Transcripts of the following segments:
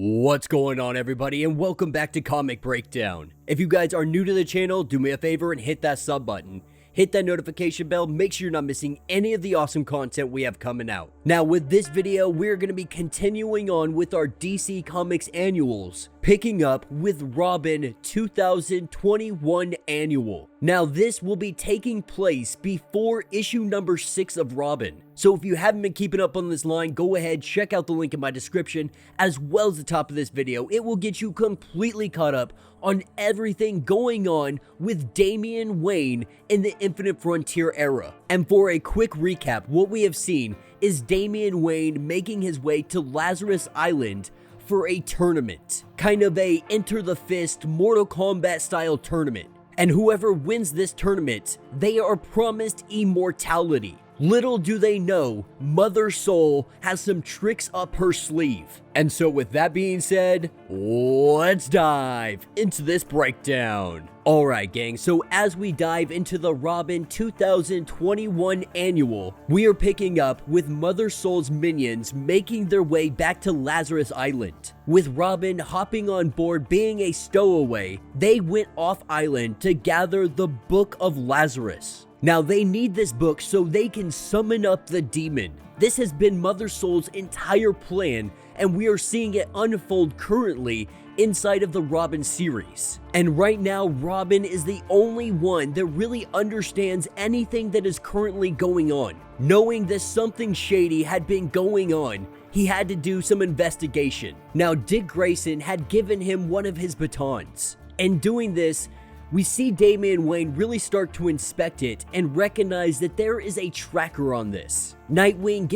What's going on, everybody, and welcome back to Comic Breakdown. If you guys are new to the channel, do me a favor and hit that sub button. Hit that notification bell, make sure you're not missing any of the awesome content we have coming out. Now, with this video, we're going to be continuing on with our DC Comics annuals, picking up with Robin 2021 annual. Now, this will be taking place before issue number 6 of Robin. So if you haven't been keeping up on this line, go ahead, check out the link in my description, as well as the top of this video. It will get you completely caught up on everything going on with Damian Wayne in the Infinite Frontier era. And for a quick recap, what we have seen is Damian Wayne making his way to Lazarus Island for a tournament. Kind of a Enter the Fist Mortal Kombat style tournament. And whoever wins this tournament, they are promised immortality. Little do they know, Mother Soul has some tricks up her sleeve. And so with that being said, let's dive into this breakdown. Alright gang, so as we dive into the Robin 2021 annual, we are picking up with Mother Soul's minions making their way back to Lazarus Island. With Robin hopping on board being a stowaway, they went off island to gather the Book of Lazarus. Now they need this book so they can summon up the demon. This has been Mother Soul's entire plan, and we are seeing it unfold currently inside of the Robin series. And right now, Robin is the only one that really understands anything that is currently going on. Knowing that something shady had been going on, he had to do some investigation. Now, Dick Grayson had given him one of his batons. In doing this, we see Damian Wayne really start to inspect it and recognize that there is a tracker on this. Nightwing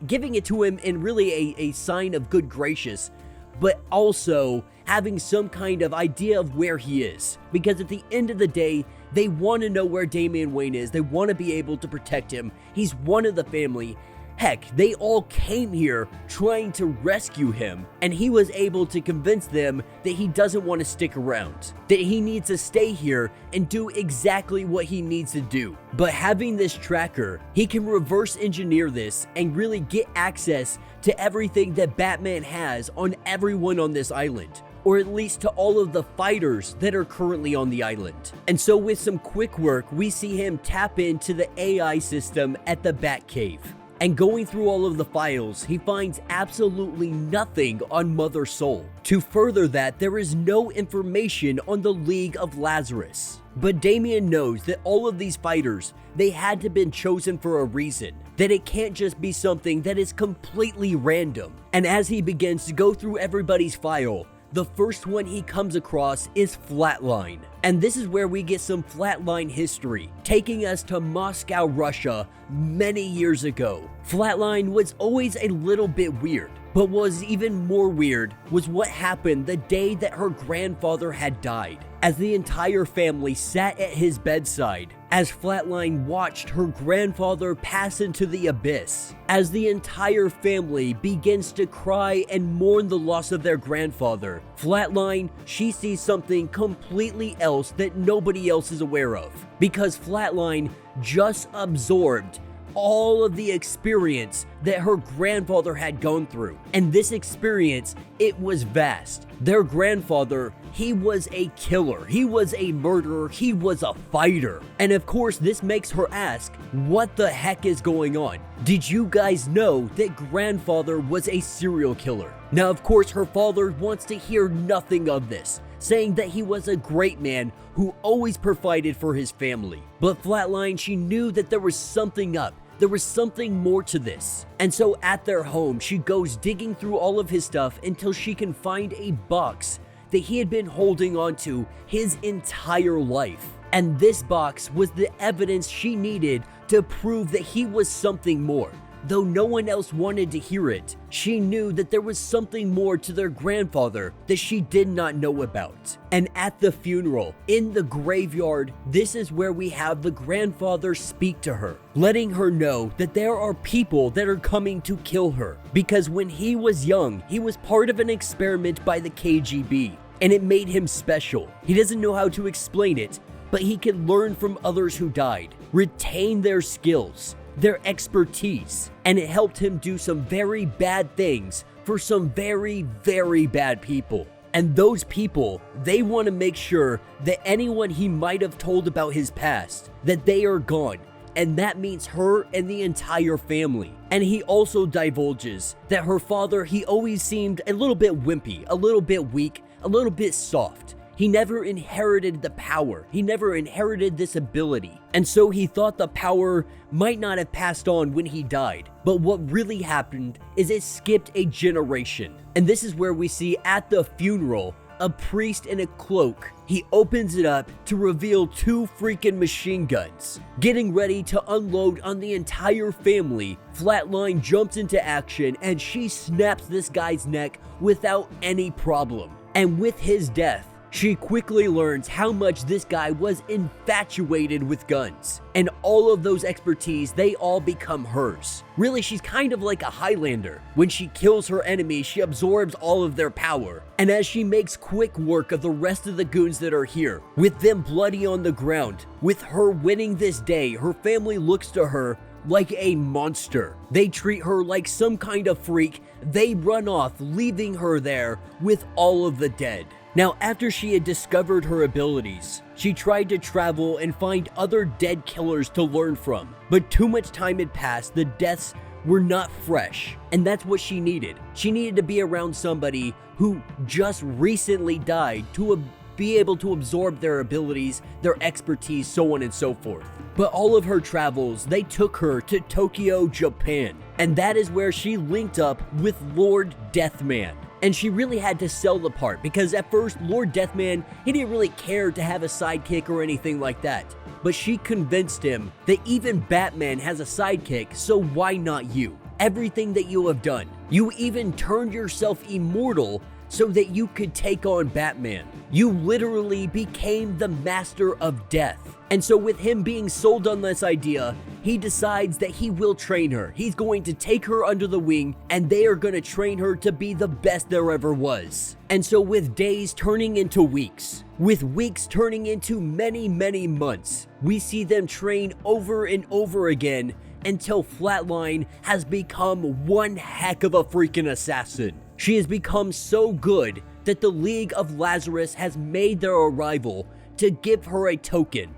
giving it to him in really a sign of good gracious, but also having some kind of idea of where he is. Because at the end of the day, they want to know where Damian Wayne is. They want to be able to protect him. He's one of the family. Heck, they all came here trying to rescue him, and he was able to convince them that he doesn't want to stick around, that he needs to stay here and do exactly what he needs to do. But having this tracker, he can reverse engineer this and really get access to everything that Batman has on everyone on this island, or at least to all of the fighters that are currently on the island. And so with some quick work, we see him tap into the AI system at the Batcave. And going through all of the files, he finds absolutely nothing on Mother Soul. To further that, there is no information on the League of Lazarus. But Damian knows that all of these fighters, they had to have been chosen for a reason. That it can't just be something that is completely random. And as he begins to go through everybody's file, the first one he comes across is Flatline. And this is where we get some Flatline history, taking us to Moscow, Russia, many years ago. Flatline was always a little bit weird, but what was even more weird was what happened the day that her grandfather had died, as the entire family sat at his bedside, as Flatline watched her grandfather pass into the abyss. As the entire family begins to cry and mourn the loss of their grandfather, Flatline, she sees something completely else that nobody else is aware of, because Flatline just absorbed all of the experience that her grandfather had gone through. And this experience, it was vast. Their grandfather, he was a killer, he was a murderer, he was a fighter. And of course, this makes her ask, what the heck is going on? Did you guys know that grandfather was a serial killer? Now, of course, her father wants to hear nothing of this, saying that he was a great man who always provided for his family. But Flatline, she knew that there was something up. There was something more to this. And so at their home, she goes digging through all of his stuff until she can find a box that he had been holding on to his entire life. And this box was the evidence she needed to prove that he was something more. Though no one else wanted to hear it, she knew that there was something more to their grandfather that she did not know about. And at the funeral, in the graveyard, this is where we have the grandfather speak to her, letting her know that there are people that are coming to kill her. Because when he was young, he was part of an experiment by the KGB, and it made him special. He doesn't know how to explain it, but he can learn from others who died, retain their skills, their expertise, and it helped him do some very bad things for some very, very bad people. And those people, they want to make sure that anyone he might have told about his past, that they are gone. And that means her and the entire family. And he also divulges that her father, he always seemed a little bit wimpy, a little bit weak, a little bit soft. He never inherited the power. He never inherited this ability. And so he thought the power might not have passed on when he died. But what really happened is it skipped a generation. And this is where we see at the funeral, a priest in a cloak. He opens it up to reveal 2 freaking machine guns. Getting ready to unload on the entire family, Flatline jumps into action and she snaps this guy's neck without any problem. And with his death, she quickly learns how much this guy was infatuated with guns. And all of those expertise, they all become hers. Really, she's kind of like a Highlander. When she kills her enemy, she absorbs all of their power. And as she makes quick work of the rest of the goons that are here, with them bloody on the ground, with her winning this day, her family looks to her like a monster. They treat her like some kind of freak. They run off, leaving her there with all of the dead. Now, after she had discovered her abilities, she tried to travel and find other dead killers to learn from. But too much time had passed, the deaths were not fresh, and that's what she needed. She needed to be around somebody who just recently died to be able to absorb their abilities, their expertise, so on and so forth. But all of her travels, they took her to Tokyo, Japan, and that is where she linked up with Lord Deathman. And she really had to sell the part, because at first, Lord Deathman, he didn't really care to have a sidekick or anything like that. But she convinced him that even Batman has a sidekick, so why not you? Everything that you have done. You even turned yourself immortal so that you could take on Batman. You literally became the master of death. And so with him being sold on this idea, he decides that he will train her. He's going to take her under the wing, and they are going to train her to be the best there ever was. And so with days turning into weeks, with weeks turning into many, many months, we see them train over and over again until Flatline has become one heck of a freaking assassin. She has become so good that the League of Lazarus has made their arrival to give her a token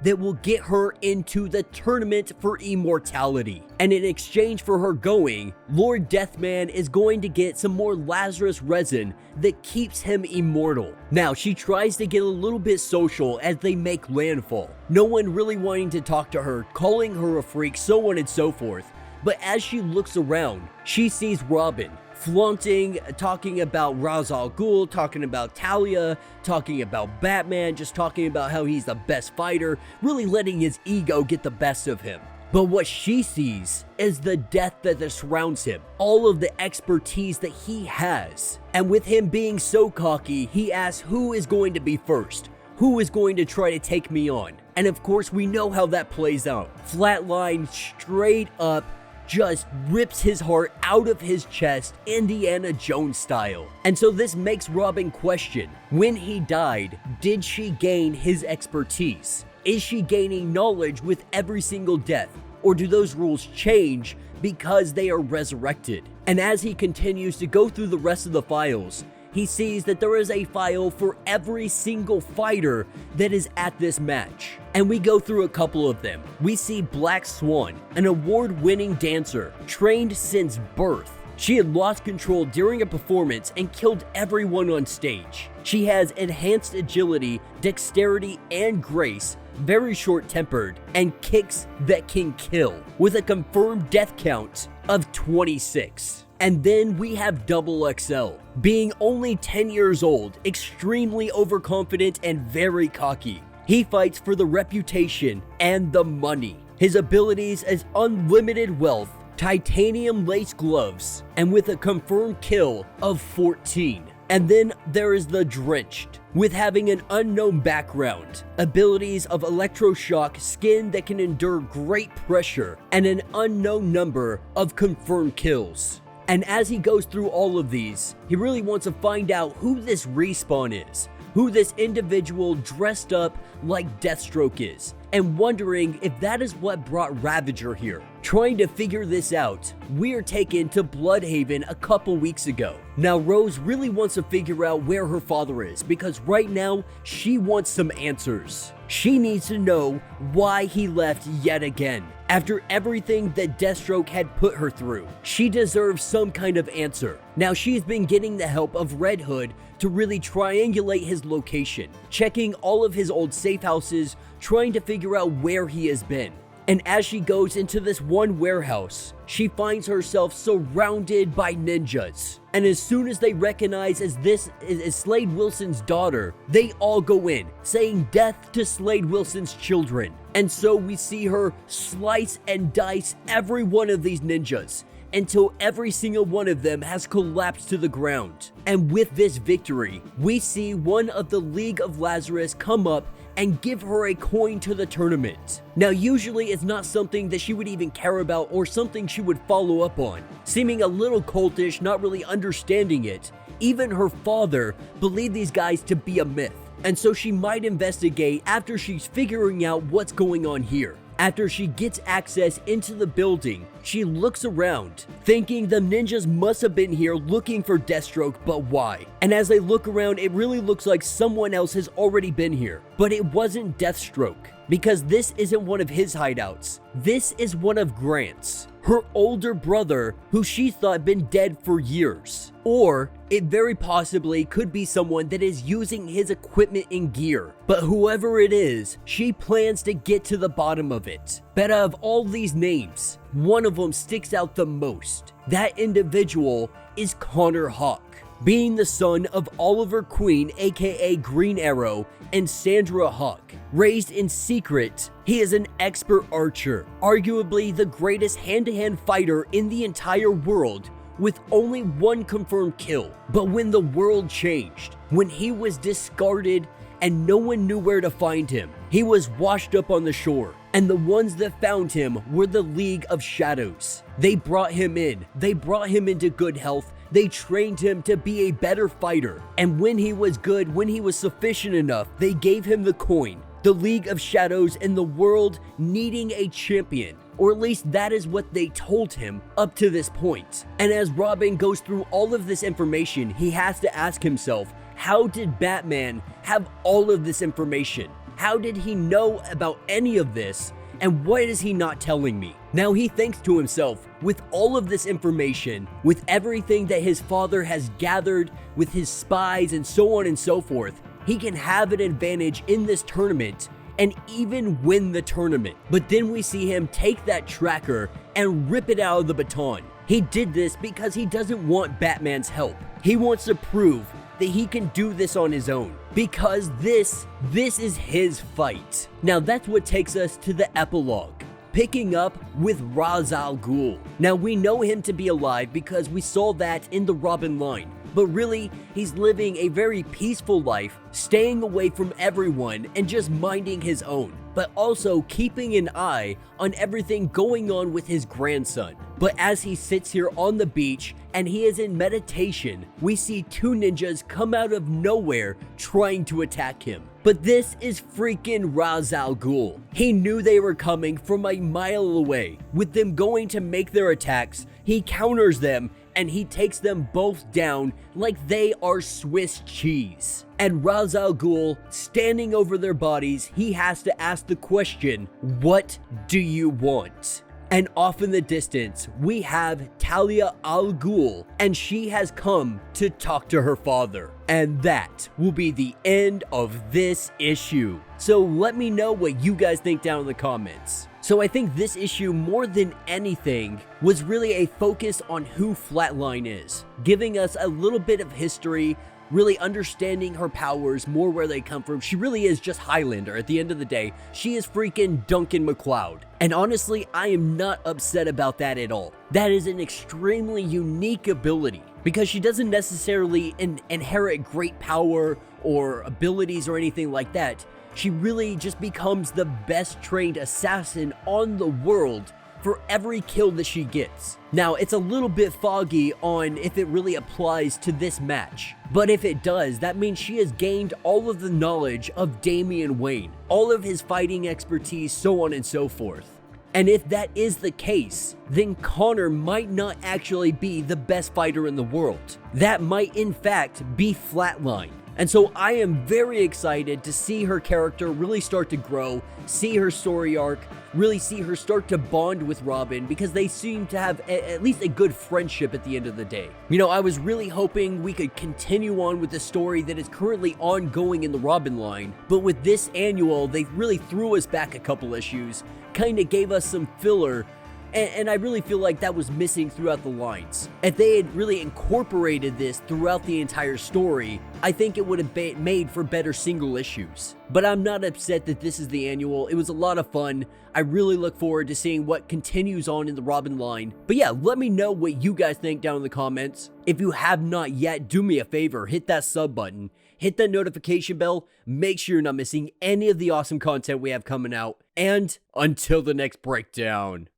that will get her into the tournament for immortality. And in exchange for her going, Lord Deathman is going to get some more Lazarus resin that keeps him immortal. Now, she tries to get a little bit social as they make landfall. No one really wanting to talk to her, calling her a freak, so on and so forth. But as she looks around, she sees Robin flaunting, talking about Ra's al Ghul, talking about Talia, talking about Batman, just talking about how he's the best fighter, really letting his ego get the best of him. But what she sees is the death that surrounds him, all of the expertise that he has. And with him being so cocky, he asks who is going to be first, who is going to try to take me on. And of course, we know how that plays out. Flatline straight up just rips his heart out of his chest, Indiana Jones style. And so this makes Robin question, when he died, did she gain his expertise? Is she gaining knowledge with every single death? Or do those rules change because they are resurrected? And as he continues to go through the rest of the files, he sees that there is a file for every single fighter that is at this match. And we go through a couple of them. We see Black Swan, an award-winning dancer, trained since birth. She had lost control during a performance and killed everyone on stage. She has enhanced agility, dexterity, and grace, very short-tempered, and kicks that can kill, with a confirmed death count of 26. And then we have Double XL, being only 10 years old, extremely overconfident and very cocky. He fights for the reputation and the money. His abilities is unlimited wealth, titanium lace gloves, and with a confirmed kill of 14. And then there is the Drenched, with having an unknown background, abilities of electroshock, skin that can endure great pressure, and an unknown number of confirmed kills. And as he goes through all of these, he really wants to find out who this Respawn is. who this individual dressed up like Deathstroke is, and wondering if that is what brought Ravager here. Trying to figure this out, we are taken to Bloodhaven a couple weeks ago. Now Rose really wants to figure out where her father is, because right now she wants some answers. She needs to know why he left yet again. After everything that Deathstroke had put her through, she deserves some kind of answer. Now she's been getting the help of Red Hood to really triangulate his location, checking all of his old safe houses, trying to figure out where he has been. And as she goes into this one warehouse, she finds herself surrounded by ninjas. And as soon as they recognize as this is Slade Wilson's daughter, they all go in, saying death to Slade Wilson's children. And so we see her slice and dice every one of these ninjas, until every single one of them has collapsed to the ground. And with this victory, we see one of the League of Lazarus come up and give her a coin to the tournament. Now usually it's not something that she would even care about or something she would follow up on. Seeming a little cultish, not really understanding it, even her father believed these guys to be a myth. And so she might investigate after she's figuring out what's going on here. After she gets access into the building, she looks around, thinking the ninjas must have been here looking for Deathstroke, but why? And as they look around, it really looks like someone else has already been here. But it wasn't Deathstroke, because this isn't one of his hideouts. This is one of Grant's, her older brother, who she thought been dead for years. Or it very possibly could be someone that is using his equipment and gear. But whoever it is, she plans to get to the bottom of it. But out of all these names, one of them sticks out the most. That individual is Conor Hawke. Being the son of Oliver Queen, aka Green Arrow, and Sandra Hawke. Raised in secret, he is an expert archer, arguably the greatest hand-to-hand fighter in the entire world, with only one confirmed kill. But when the world changed, when he was discarded and no one knew where to find him, he was washed up on the shore. And the ones that found him were the League of Shadows. They brought him in. They brought him into good health. They trained him to be a better fighter. And when he was good, when he was sufficient enough, they gave him the coin. The League of Shadows and the world needing a champion. Or at least that is what they told him up to this point. And as Robin goes through all of this information, he has to ask himself, how did Batman have all of this information? How did he know about any of this? And what is he not telling me? Now he thinks to himself, with all of this information, with everything that his father has gathered, with his spies and so on and so forth, he can have an advantage in this tournament and even win the tournament. But then we see him take that tracker and rip it out of the baton. He did this because he doesn't want Batman's help. He wants to prove that he can do this on his own, because this is his fight. Now that's what takes us to the epilogue, picking up with Ra's al Ghul. Now we know him to be alive because we saw that in the Robin line, but really he's living a very peaceful life, staying away from everyone and just minding his own, but also keeping an eye on everything going on with his grandson. But as he sits here on the beach and he is in meditation, we see two ninjas come out of nowhere trying to attack him. But this is freaking Ra's al Ghul. He knew they were coming from a mile away. With them going to make their attacks, he counters them and he takes them both down like they are Swiss cheese. And Ra's al Ghul, standing over their bodies, he has to ask the question, what do you want? And off in the distance, we have Talia al Ghul, and she has come to talk to her father. And that will be the end of this issue. So let me know what you guys think down in the comments. So I think this issue, more than anything, was really a focus on who Flatline is, giving us a little bit of history, really understanding her powers, more where they come from. She really is just Highlander at the end of the day. She is freaking Duncan MacLeod. And honestly, I am not upset about that at all. That is an extremely unique ability, because she doesn't necessarily inherit great power or abilities or anything like that. She really just becomes the best trained assassin on the world for every kill that she gets. Now, it's a little bit foggy on if it really applies to this match, but if it does, that means she has gained all of the knowledge of Damian Wayne, all of his fighting expertise, so on and so forth. And if that is the case, then Conor might not actually be the best fighter in the world. That might in fact be Flatline. And so I am very excited to see her character really start to grow, see her story arc, really see her start to bond with Robin, because they seem to have at least a good friendship at the end of the day. You know, I was really hoping we could continue on with the story that is currently ongoing in the Robin line, but with this annual, they really threw us back a couple issues, kind of gave us some filler, and I really feel like that was missing throughout the lines. If they had really incorporated this throughout the entire story, I think it would have made for better single issues. But I'm not upset that this is the annual. It was a lot of fun. I really look forward to seeing what continues on in the Robin line. But yeah, let me know what you guys think down in the comments. If you have not yet, do me a favor, hit that sub button, hit that notification bell, make sure you're not missing any of the awesome content we have coming out. And until the next breakdown.